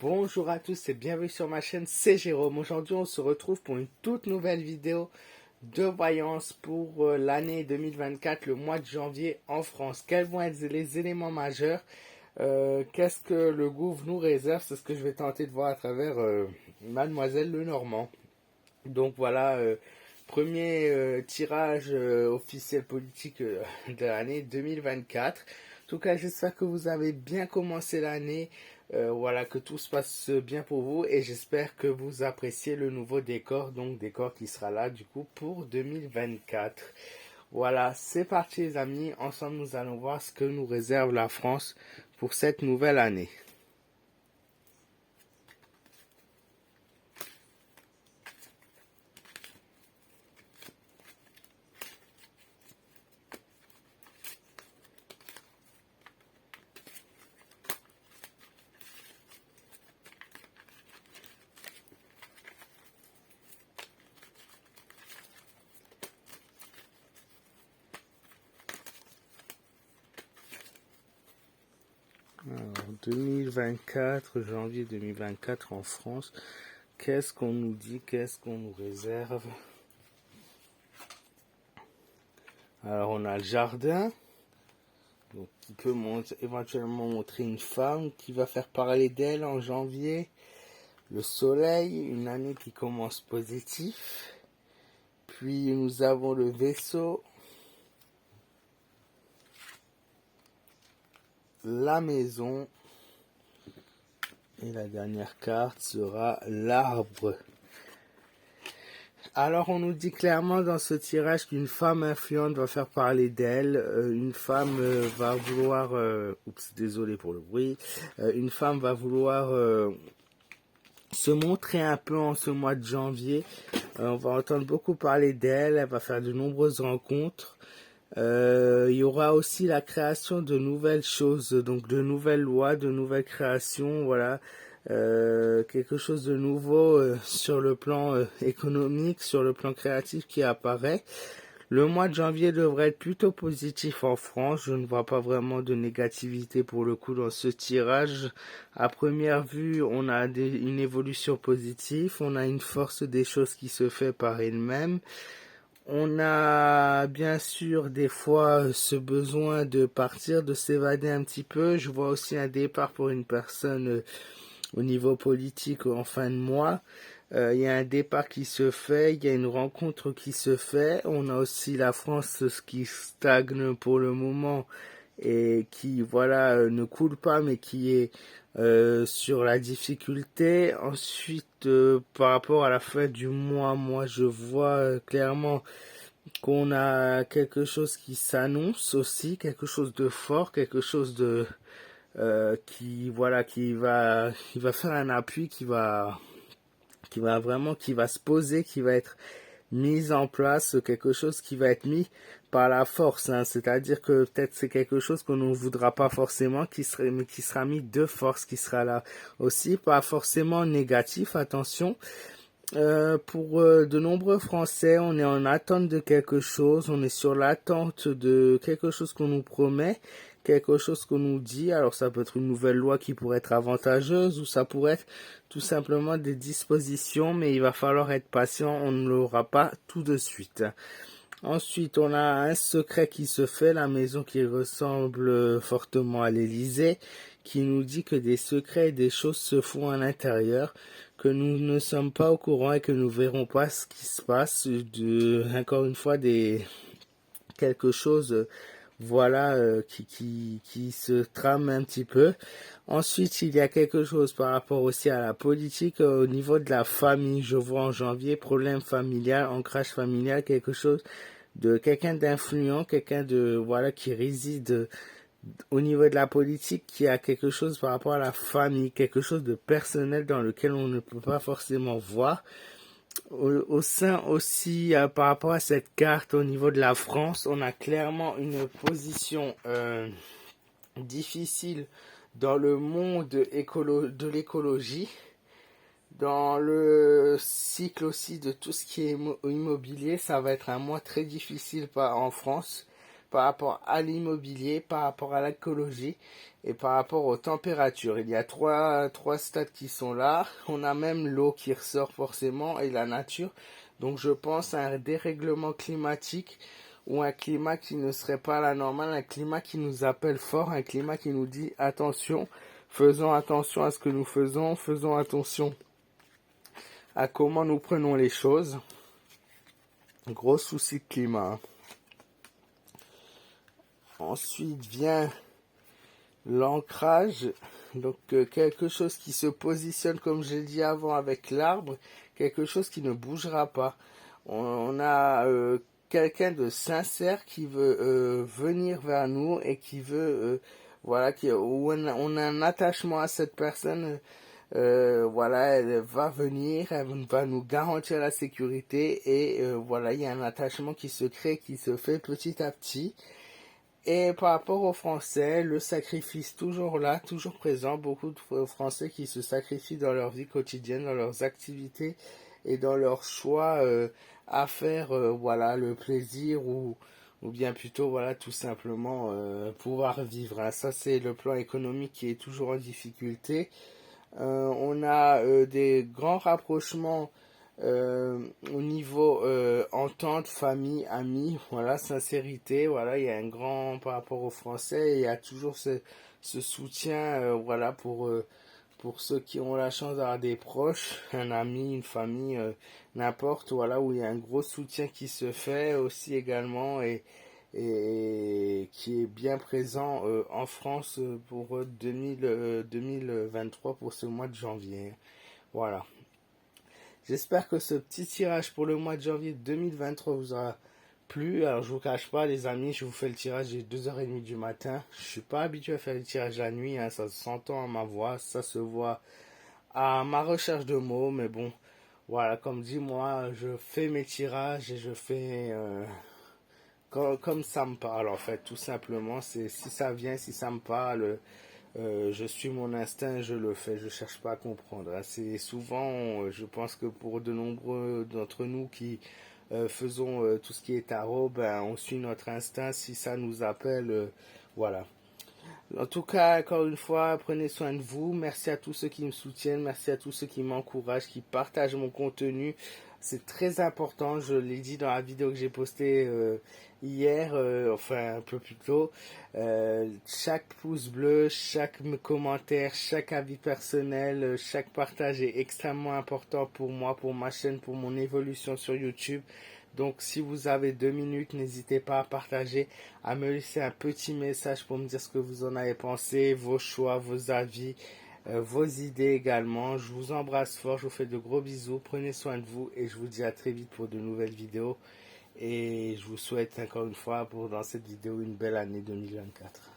Bonjour à tous et bienvenue sur ma chaîne, c'est Jérôme. Aujourd'hui on se retrouve pour une toute nouvelle vidéo de voyance pour l'année 2024, le mois de janvier en France. Quels vont être les éléments majeurs? Qu'est-ce que le gouvernement nous réserve? C'est ce que je vais tenter de voir à travers Mademoiselle Lenormand. Donc voilà, premier tirage officiel politique de l'année 2024. En tout cas, j'espère que vous avez bien commencé l'année. Voilà, que tout se passe bien pour vous et j'espère que vous appréciez le nouveau décor, donc décor qui sera là du coup pour 2024. Voilà, c'est parti les amis. Ensemble, nous allons voir ce que nous réserve la France pour cette nouvelle année. Alors, 2024, janvier 2024 en France, qu'est-ce qu'on nous dit, qu'est-ce qu'on nous réserve? Alors, on a le jardin, donc, qui peut éventuellement montrer une femme qui va faire parler d'elle en janvier. Le soleil, une année qui commence positif. Puis nous avons le vaisseau, la maison. Et la dernière carte sera l'arbre. Alors on nous dit clairement dans ce tirage qu'une femme influente va faire parler d'elle. Une femme va vouloir... oups, désolé pour le bruit. Une femme va vouloir se montrer un peu en ce mois de janvier. On va entendre beaucoup parler d'elle. Elle va faire de nombreuses rencontres. Il y aura aussi la création de nouvelles choses, donc de nouvelles lois, de nouvelles créations, voilà, quelque chose de nouveau sur le plan économique, sur le plan créatif qui apparaît. Le mois de janvier devrait être plutôt positif en France. Je ne vois pas vraiment de négativité pour le coup dans ce tirage. À première vue, on a une évolution positive, on a une force des choses qui se fait par elle-même. On a bien sûr des fois ce besoin de partir, de s'évader un petit peu. Je vois aussi un départ pour une personne au niveau politique en fin de mois. Il y a un départ qui se fait, il y a une rencontre qui se fait. On a aussi la France qui stagne pour le moment et qui voilà ne coule pas mais qui est sur la difficulté. Ensuite, par rapport à la fin du mois, moi je vois clairement qu'on a quelque chose qui s'annonce aussi, quelque chose de fort, quelque chose de qui voilà qui va faire un appui, qui va se poser, qui va être mise en place, quelque chose qui va être mis par la force, hein. C'est-à-dire que peut-être c'est quelque chose qu'on ne voudra pas forcément, mais qui sera mis de force, qui sera là aussi, pas forcément négatif, attention. Pour de nombreux Français, on est en attente de quelque chose, on est sur l'attente de quelque chose qu'on nous promet, quelque chose qu'on nous dit. Alors ça peut être une nouvelle loi qui pourrait être avantageuse ou ça pourrait être tout simplement des dispositions, mais il va falloir être patient, on ne l'aura pas tout de suite. Ensuite, on a un secret qui se fait, la maison qui ressemble fortement à l'Élysée, qui nous dit que des secrets et des choses se font à l'intérieur, que nous ne sommes pas au courant et que nous verrons pas ce qui se passe. Encore une fois, quelque chose, voilà, qui se trame un petit peu. Ensuite, il y a quelque chose par rapport aussi à la politique au niveau de la famille. Je vois en janvier problème familial, ancrage familial, quelque chose de quelqu'un d'influent, quelqu'un de voilà qui réside au niveau de la politique, qui a quelque chose par rapport à la famille, quelque chose de personnel dans lequel on ne peut pas forcément voir. Au sein aussi, par rapport à cette carte au niveau de la France, on a clairement une position difficile dans le monde de l'écologie, dans le cycle aussi de tout ce qui est immobilier. Ça va être un mois très difficile en France par rapport à l'immobilier, par rapport à l'écologie et par rapport aux températures. Il y a trois stades qui sont là. On a même l'eau qui ressort forcément et la nature. Donc je pense à un dérèglement climatique ou un climat qui ne serait pas la normale, un climat qui nous appelle fort, un climat qui nous dit attention, faisons attention à ce que nous faisons, faisons attention à comment nous prenons les choses. Gros souci de climat. Ensuite vient l'ancrage, donc quelque chose qui se positionne comme j'ai dit avant avec l'arbre, quelque chose qui ne bougera pas. On a quelqu'un de sincère qui veut venir vers nous et qui veut, voilà, où on a un attachement à cette personne. Voilà, elle va venir, elle va nous garantir la sécurité et voilà, il y a un attachement qui se crée, qui se fait petit à petit. Et par rapport aux Français, le sacrifice toujours là, toujours présent, beaucoup de Français qui se sacrifient dans leur vie quotidienne, dans leurs activités et dans leurs choix à faire, voilà, le plaisir ou bien plutôt, voilà, tout simplement pouvoir vivre. Hein. Ça, c'est le plan économique qui est toujours en difficulté. On a des grands rapprochements au niveau entente, famille, amis, voilà, sincérité, voilà, il y a un grand par rapport aux Français, il y a toujours ce soutien, voilà, pour ceux qui ont la chance d'avoir des proches, un ami, une famille, n'importe, voilà, où il y a un gros soutien qui se fait aussi également et qui est bien présent en France pour 2023 pour ce mois de janvier. Voilà. J'espère que ce petit tirage pour le mois de janvier 2023 vous aura plu. Alors je vous cache pas les amis, je vous fais le tirage à 2h30 du matin. Je suis pas habitué à faire le tirage la nuit, hein, ça s'entend à ma voix, ça se voit à ma recherche de mots, mais bon, voilà, comme dit moi, je fais mes tirages et je fais comme ça me parle en fait, tout simplement. C'est si ça vient, si ça me parle. Je suis mon instinct, je le fais, je cherche pas à comprendre. C'est souvent, je pense que pour de nombreux d'entre nous qui faisons tout ce qui est tarot, ben, on suit notre instinct, si ça nous appelle, voilà. En tout cas, encore une fois, prenez soin de vous. Merci à tous ceux qui me soutiennent, merci à tous ceux qui m'encouragent, qui partagent mon contenu. C'est très important, je l'ai dit dans la vidéo que j'ai postée hier, enfin un peu plus tôt. Chaque pouce bleu, chaque commentaire, chaque avis personnel, chaque partage est extrêmement important pour moi, pour ma chaîne, pour mon évolution sur YouTube. Donc si vous avez 2 minutes, n'hésitez pas à partager, à me laisser un petit message pour me dire ce que vous en avez pensé, vos choix, vos avis, vos idées également. Je vous embrasse fort, je vous fais de gros bisous, prenez soin de vous et je vous dis à très vite pour de nouvelles vidéos. Et je vous souhaite encore une fois pour dans cette vidéo une belle année 2024.